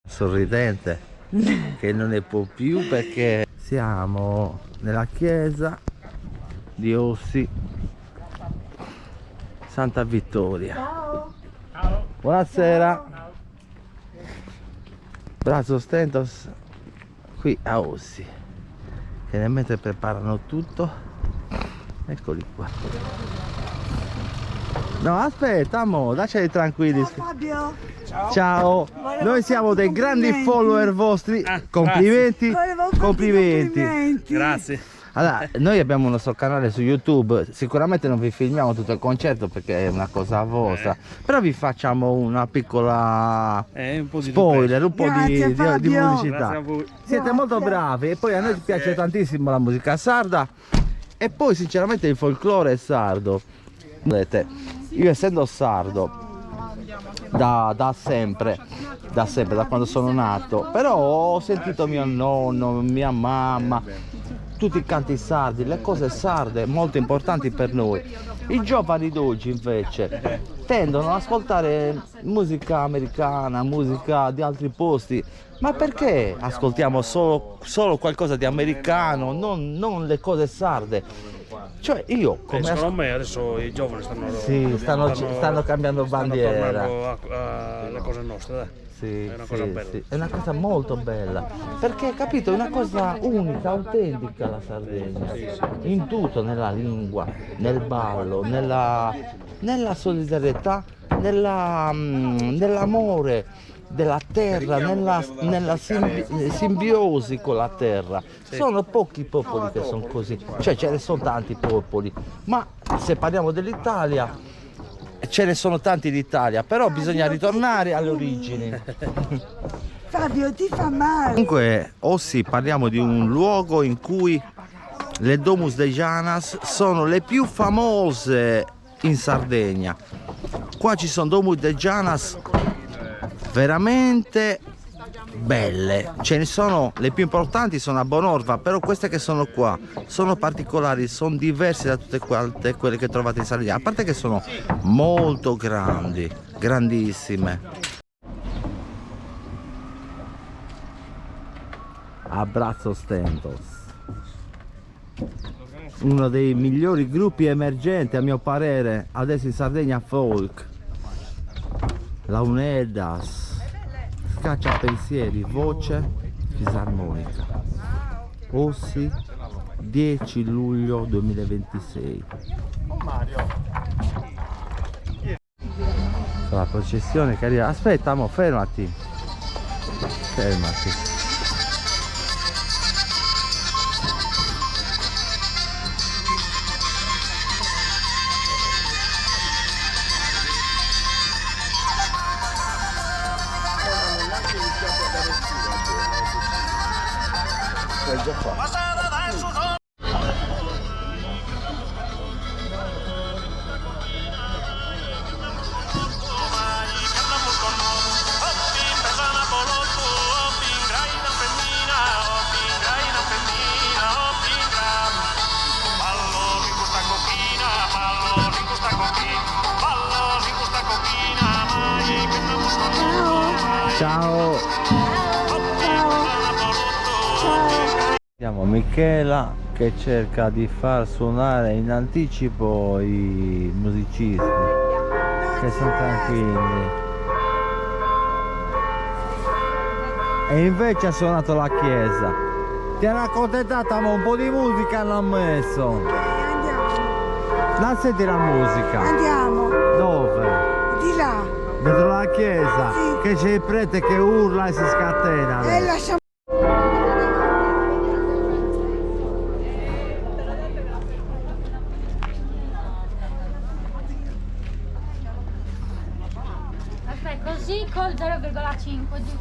Sorridente che non ne può più perché siamo nella chiesa di Ossi Santa Vittoria. Ciao. Buonasera. Brazos Stentos qui a Ossi che nel mentre preparano tutto, eccoli qua. No, aspetta, mo, lasciali tranquilli. Ciao Fabio. Ciao, noi siamo dei grandi follower vostri. Complimenti, complimenti. Grazie. Allora, noi abbiamo un nostro canale su YouTube, sicuramente non vi filmiamo tutto il concerto perché è una cosa vostra, però vi facciamo una piccola Un po' di spoiler, un po' Grazie, di Fabio. pubblicità. Grazie a voi. Siete molto bravi e poi a noi piace tantissimo la musica sarda e poi sinceramente il folklore sardo. Vedete, io essendo sardo da sempre, da quando sono nato, però ho sentito mio nonno, mia mamma, tutti i canti sardi, le cose sarde molto importanti per noi. I giovani d'oggi invece tendono ad ascoltare musica americana, musica di altri posti, ma perché ascoltiamo solo qualcosa di americano, non le cose sarde? Cioè io come Secondo me adesso i giovani stanno cambiando bandiera. tornando alle cose nostre, dai. Sì, È una cosa bella. sì, è una cosa molto bella perché capito, è una cosa unica, autentica la Sardegna, in tutto, nella lingua, nel ballo, nella solidarietà, nell'amore della terra, nella simbiosi con la terra. Sono pochi popoli che sono così, cioè ce ne sono tanti popoli, ma se parliamo dell'Italia ce ne sono tanti d'Italia, però bisogna ritornare alle origini. Fabio, ti fa male. Comunque, Ossi, parliamo di un luogo in cui le Domus de Janas sono le più famose in Sardegna. Qua ci sono Domus de Janas veramente belle, ce ne sono, le più importanti sono a Bonorva, però queste che sono qua sono particolari, sono diverse da tutte quelle che trovate in Sardegna, a parte che sono molto grandi, grandissime. Abbraccio Stentos, uno dei migliori gruppi emergenti a mio parere adesso in Sardegna folk. Launedas, Scacciapensieri, voce, fisarmonica. Ossi, 10 luglio 2026. La processione che arriva. Aspetta, mo, fermati. Fermati. Ciao. Vediamo Michela che cerca di far suonare in anticipo i musicisti che sono tranquilli e invece ha suonato la chiesa. Ti hanno accontentata, ma un po' di musica hanno messo. Andiamo. Non senti la musica? Andiamo. Dove? Di là. Dentro la chiesa? Sì. Che c'è il prete che urla e si scatena. Lasciamo. Aspetta, così col 0,5 giù.